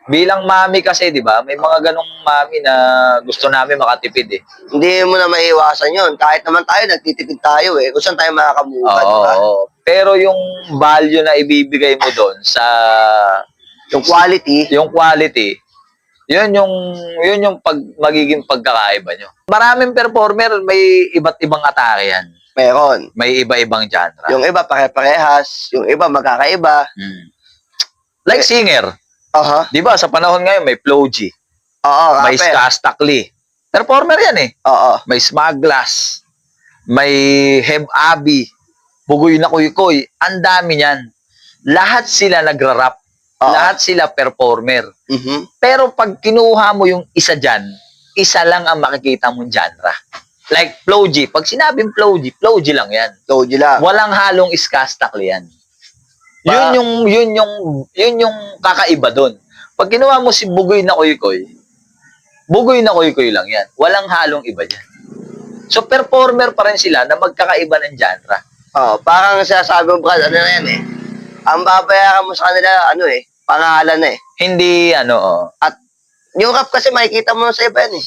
Bilang mami kasi, di ba? May mga ganong mami na gusto namin makatipid eh. Hindi mo na maiiwasan yun. Kahit naman tayo, nagtitipid tayo eh. Kung saan tayo makakamuka, di ba? Oo. Pero yung value na ibibigay mo doon sa Yung quality, yun yung magiging pagkakaiba nyo. Maraming performer, may iba't ibang atake yan. meron. May iba-ibang genre. Yung iba pare-parehas, yung iba magkakaiba. Like singer. Aha. Di ba, sa panahon ngayon, may Flo G. Oo, May rapper. Ska Stackley. Performer yan eh. Oo. May Smaglas. May Heb Abi. Bugoy na Kuy-Kuy. Ang dami niyan. Lahat sila nagra-rap. Oo. Lahat sila performer. Mhm. Pero pag kinuha mo yung isa dyan, isa lang ang makikita mong genre. Like Flo G. Pag sinabing Flo G lang yan. Load lang. Walang halong Ska Stackley yan. Ba- Yun yung kakaiba doon. Pag kinuha mo si Bugoy na Kuy-Kuy lang yan. Walang halong iba dyan. So, performer pa rin sila na magkakaiba ng genre. Oo, parang sinasabi mo, Brad, ano na yan eh. Ang babayaran mo sa kanila, ano eh, pangalan na eh. Hindi, ano, At yung rap kasi makikita mo sa iba yan eh.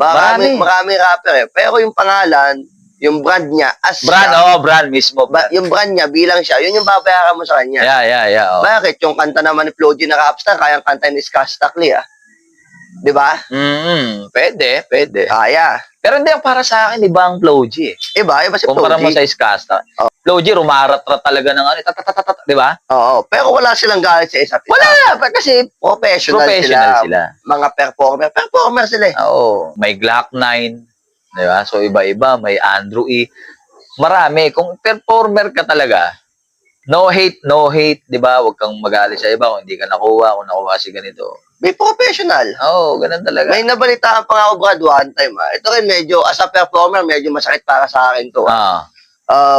Marami. Marami rapper eh. Pero yung pangalan, yung brand niya, as brand, siya, brand mismo. yung brand niya, bilang siya, yun yung babayaran mo sa kanya. Yeah. Oh. Bakit? Yung kanta naman ni Flo G na Rapstar, kayang kanta ni Ska Stackley ah. Di ba? Pwede. Kaya. Pero hindi, para sa akin, iba ang Flo G eh. Iba si Flo Kumpara G. mo sa Skasta. Oh. Flo G, rumarat-rat talaga ng ano, di ba? Oo, pero wala silang galit sa isa't isa. Wala, kasi Professional sila. Mga performer sila eh. Oo, may Glock 9, di ba? So, iba-iba, may Andrew E. Marami. Kung performer ka talaga, no hate, di ba? Huwag kang magalit sa iba kung hindi ka nakuha, kung nakuha si ganito. May professional. Oo, ganun talaga. May nabalitaan pa nga ako, Brad, one time. Ito rin medyo, as a performer, medyo masakit para sa akin to.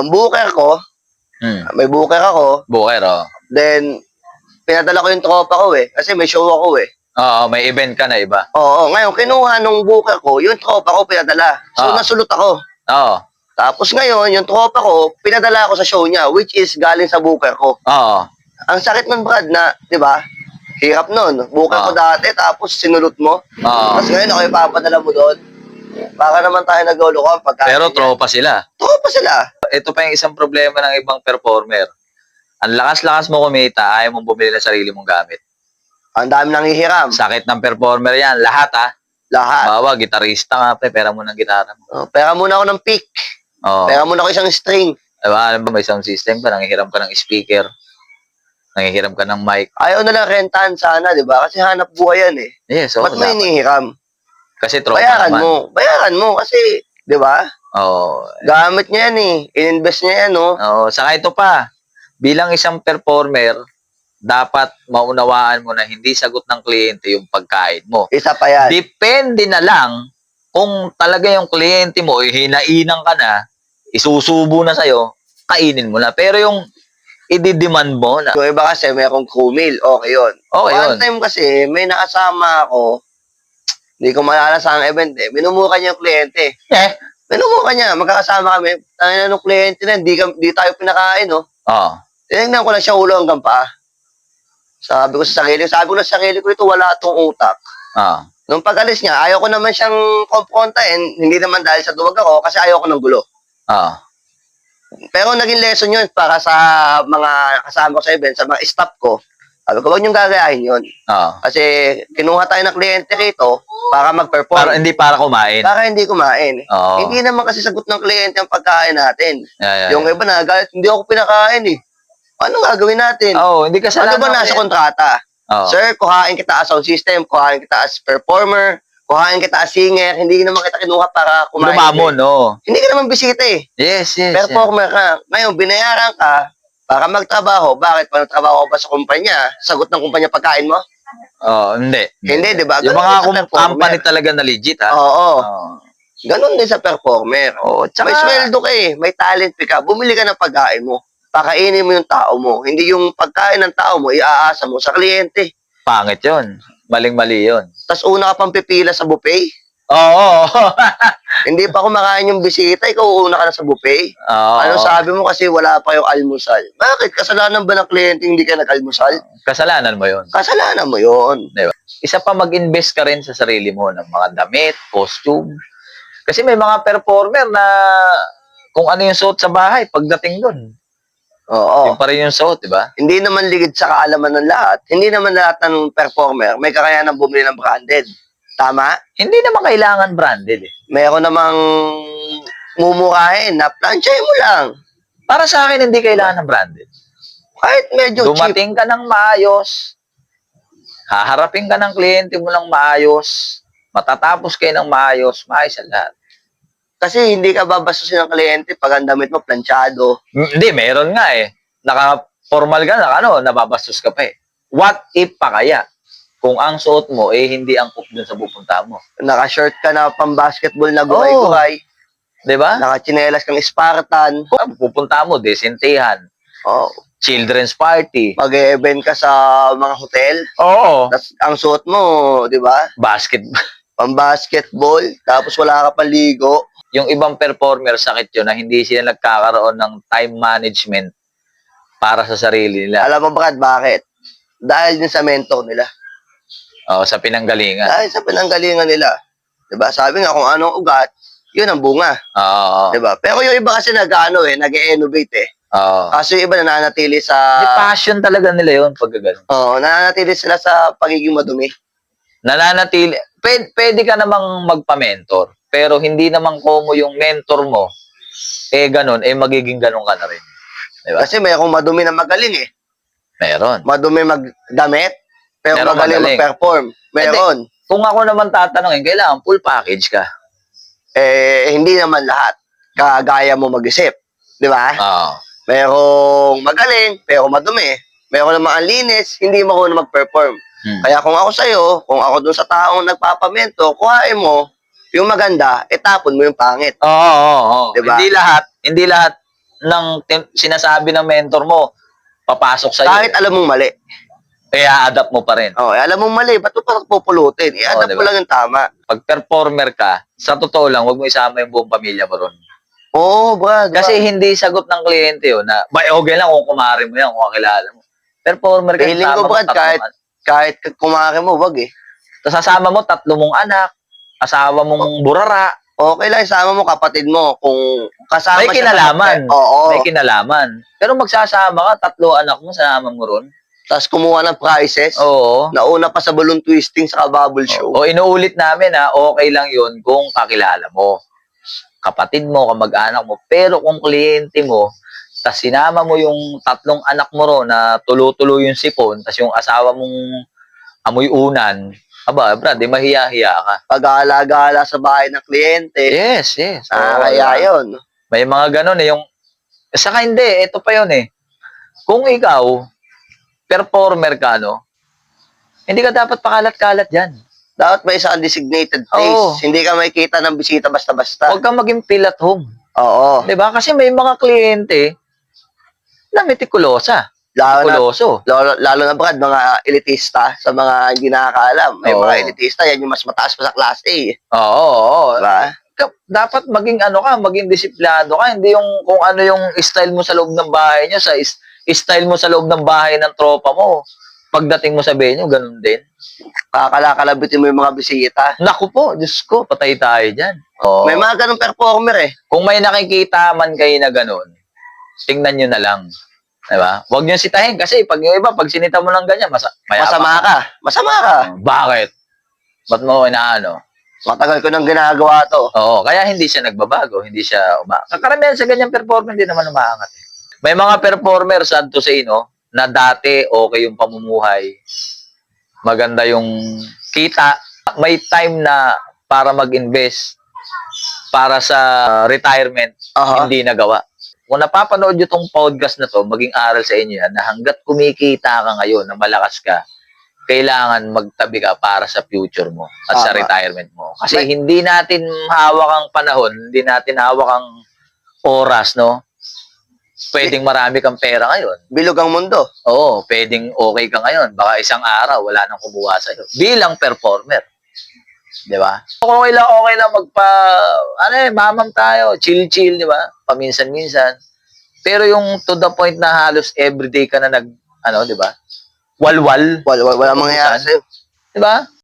Booker ko, may booker ako. Booker, Then, pinadala ko yung tropa ko eh. Kasi may show ako eh. Oo, may event ka na iba. Oo, ngayon, kinuha nung booker ko, yung tropa ko pinadala. So, nasulot ako. Oo. Tapos ngayon, yung tropa ko, pinadala ako sa show niya, which is galing sa booker ko. Oo. Ang sakit nun, Brad, na, di ba? Hirap nun. Booker ko dati, tapos sinulot mo. Tapos ngayon, ako ipapadala mo doon. Baka naman tayo naglulukuhan pagka. Pero tropa sila. Tropa sila. Ito pa yung isang problema ng ibang performer. Ang lakas-lakas mo kumita, ayaw mong bumili ng sarili mong gamit. Ang dami nang hihiram. Sakit ng performer yan. Lahat Lahat. Bawa, gitarista nga, pera mo ng gitara mo. Pera muna ako ng pick. Pera muna ako isang string. Diba, alam ba, may sound system ka, nangihiram ka ng speaker, nangihiram ka ng mic. Ayaw na lang rentahan sana, di ba? Kasi hanap buhay yan eh. Yes, Ba't may hinihiram? Kasi tropa Bayaran mo kasi, di ba? Oo. Gamit niya yan eh. In-invest niya yan, no? Oo. Saka ito pa, bilang isang performer, dapat maunawaan mo na hindi sagot ng kliyente yung pagkain mo. Isa pa yan. Depende na lang kung talaga yung kliyente mo, hinainang ka na, isusubo na sa'yo, kainin mo na. Pero yung i-demand mo na. Yung iba kasi mayroong crew meal. Okay yun. Okay yun. One time kasi, may nakasama ako, hindi ko maalala sa event eh. Minumuka niya yung kliyente. Minumuka niya. Magkakasama kami. Tangina ng kliyente na, di tayo pinakain, no? Oo. Tinignan ko lang siya ulo hanggang paa. Sabi ko sa sarili ko, ito wala itong utak. Nung pag-alis niya, ayaw ko naman siyang komprontahin, hindi naman dahil sa duwag ako, kasi ayaw ko ng gulo. Pero naging lesson yun para sa mga kasama ko sa event, sa mga staff ko. Sabi ko, huwag niyong gagayahin yun. Kasi kinuha tayo ng kliyente rito para mag-perform. Hindi para kumain. Para hindi kumain. Hindi naman kasi sagot ng kliyente ang pagkain natin. Yung iba nagagalit, hindi ako pinakain eh. Ano gagawin natin? Hindi kasalanan. Ano ba nasa kontrata? Sir, kuhain kita as sound system, kuhain kita as performer, kuhain kita as singer, hindi naman kita kinuha para kumain. Lumamon, Hindi ka naman bisita eh. Yes. Performer ka. Ngayon, binayaran ka para magtrabaho. Bakit? Para trabaho ba sa kumpanya? Sagot ng kumpanya pagkain mo? Hindi. Hindi, di ba? Yung mga company talaga na legit, Oo. Ganon din sa performer. May sweldo ka eh. May talent ka. Bumili ka ng pagkain mo. Pakainin mo yung tao mo. Hindi yung pagkain ng tao mo, iaasa mo sa kliyente. Pangit yun. Maling-mali yun. Tapos una ka pang pipila sa buffet. Oo. Hindi pa kumakain yung bisita, ikaw una ka na sa buffet. Oo. Ano sabi mo kasi wala pa yung almusal? Bakit? Kasalanan ba ng kliyente hindi ka nag-almusal? Kasalanan mo yun. Kasalanan mo yun. Isa pa, mag-invest ka rin sa sarili mo ng mga damit, costume. Kasi may mga performer na kung ano yung suot sa bahay, pagdating doon, Oo. yun pa rin yung suot, di ba? Hindi naman ligid sa kaalaman ng lahat. Hindi naman lahat ng performer may kakayanan bumili ng branded. Tama? Hindi naman kailangan branded eh. Meron namang mumurahin na plansyahin mo lang. Para sa akin, hindi kailangan ng branded. Kahit medyo cheap. Dumating ka ng maayos, haharapin ka ng kliyente mo ng maayos, matatapos kayo ng maayos, maayos ang lahat. Kasi hindi ka babastusin ng kliyente pag ang damit mo planchado. Hindi, meron nga eh. Naka-formal ka na, nababastos ka pa eh. What if pa kaya? Kung ang suot mo eh hindi angkop dun sa pupunta mo. Naka-shirt ka na pang-basketball na gulay-gulay. Diba? Naka-chinelas kang Spartan. Kung pupunta mo, desentehan, Oh, children's party. mag-e-event ka sa mga hotel. Oo. Tapos ang suot mo, di ba? Basketball. Pang-basketball. Tapos wala ka paligo. Yung ibang performer, sakit yun na hindi sila nagkakaroon ng time management para sa sarili nila. Alam mo bakit? Dahil din sa mentor nila. Oo, sa pinanggalingan. Dahil sa pinanggalingan nila. Diba? Sabi nga kung anong ugat, yun ang bunga. Oo. Diba? Pero yung iba kasi nag-innovate eh. Oo. Kasi yung iba nananatili sa... Di passion talaga nila yun pag gano'n. Oo, nananatili sila sa pagiging madumi. Nananatili. Pwede ka namang magpa-mentor. Pero hindi naman komo yung mentor mo, eh ganun, eh magiging ganun ka na rin. Diba? Kasi may akong madumi na magaling eh. Meron. Madumi magdamit, pero Meron magaling mag-perform. Meron. Kung ako naman tatanungin, kailangan full package ka. Eh, hindi naman lahat. Kagaya mo mag-isip. Di ba? Oo. Merong magaling, pero madumi. Meron namang ang linis, hindi mo mag-perform. Kaya kung ako sa'yo, kung ako dun sa taong nagpapamento, kuhain mo yung maganda, itapon mo yung pangit. Oo. Diba? Hindi lahat ng sinasabi ng mentor mo, papasok sa'yo. Kahit alam mong mali. Kaya adapt mo pa rin. Oh, alam mong mali, ba't mo pa pupulutin? I-adapt mo lang yung tama. Pag performer ka, sa totoo lang, huwag mo isama yung buong pamilya mo ron. Oo, brad. Kasi hindi sagot ng kliyente yun na, okay lang kung kumari mo yan, kung kakilala mo. Performer ka, feeling ko, brad, kahit kumari mo, wag eh. Tapos sasama mo 3 mong anak, asawa mong burara. Okay lang, isama mo kapatid mo. Kung kasama may kinalaman. Oo. May kinalaman. Pero magsasama ka, 3 anak mo, sama mo ron. Tapos kumuha ng prizes. Oo. Nauna pa sa balloon twisting sa bubble show. O inuulit namin okay lang yun kung kakilala mo. Kapatid mo, kamag-anak mo. Pero kung kliyente mo, tas sinama mo yung 3 anak mo ron na tulo-tulo yung sipon, tas yung asawa mong amoy unan, aba, brad, mahiya-hiya ka. Pag-aala-gala sa bahay ng kliyente. Yes. Kaya yun. May mga ganun yung... Saka hindi, ito pa yun eh. Kung ikaw, performer ka, hindi ka dapat pakalat-kalat dyan. Dapat may isang designated place. Oo. Hindi ka makikita ng bisita basta-basta. Huwag kang maging feel at home. Oo. Diba? Kasi may mga kliyente na metikulosa. Metikuloso. Lalo na, brad, mga elitista sa mga hindi nakakaalam. May Oo. mga elitista, yan yung mas mataas pa sa klase. Oo. Diba? Dapat maging maging disiplado ka. Hindi yung kung ano yung style mo sa loob ng bahay niyo, sa style mo sa loob ng bahay ng tropa mo. Pagdating mo sa venue, ganun din. Kakalakalabitin mo yung mga bisita. Naku po, Diyos ko, patay tayo dyan. Oo. May mga ganun performer eh. Kung may nakikita man kayo na ganun, tingnan nyo na lang. Diba? Huwag nyo sitahin kasi pag yung iba, pag sinita mo ng ganyan, Masama ka. Masama ka. Bakit? Ba't mo inaano? Matagal ko nang ginagawa to. Oo, kaya hindi siya nagbabago, hindi siya Karamihan sa ganyang performer, hindi naman umaangat. May mga performer, sad to say, na dati okay yung pamumuhay, maganda yung kita, may time na para mag-invest para sa retirement, hindi nagawa. Kung napapanood nyo tong podcast na to, maging aral sa inyo yan, na hanggat kumikita ka ngayon, na malakas ka, kailangan magtabi ka para sa future mo at sa retirement mo. Kasi hindi natin hawak ang panahon, hindi natin hawak ang oras, Pwedeng marami kang pera ngayon. Bilog ang mundo. Oo, pwedeng okay ka ngayon. Baka isang araw, wala nang kumuha sa'yo. Bilang performer. Di ba? Okay lang mamam tayo, chill-chill, di ba? Paminsan-minsan. Pero yung to the point na halos everyday ka na di ba? Walwal. Wala mangyayari sa'yo. Di ba?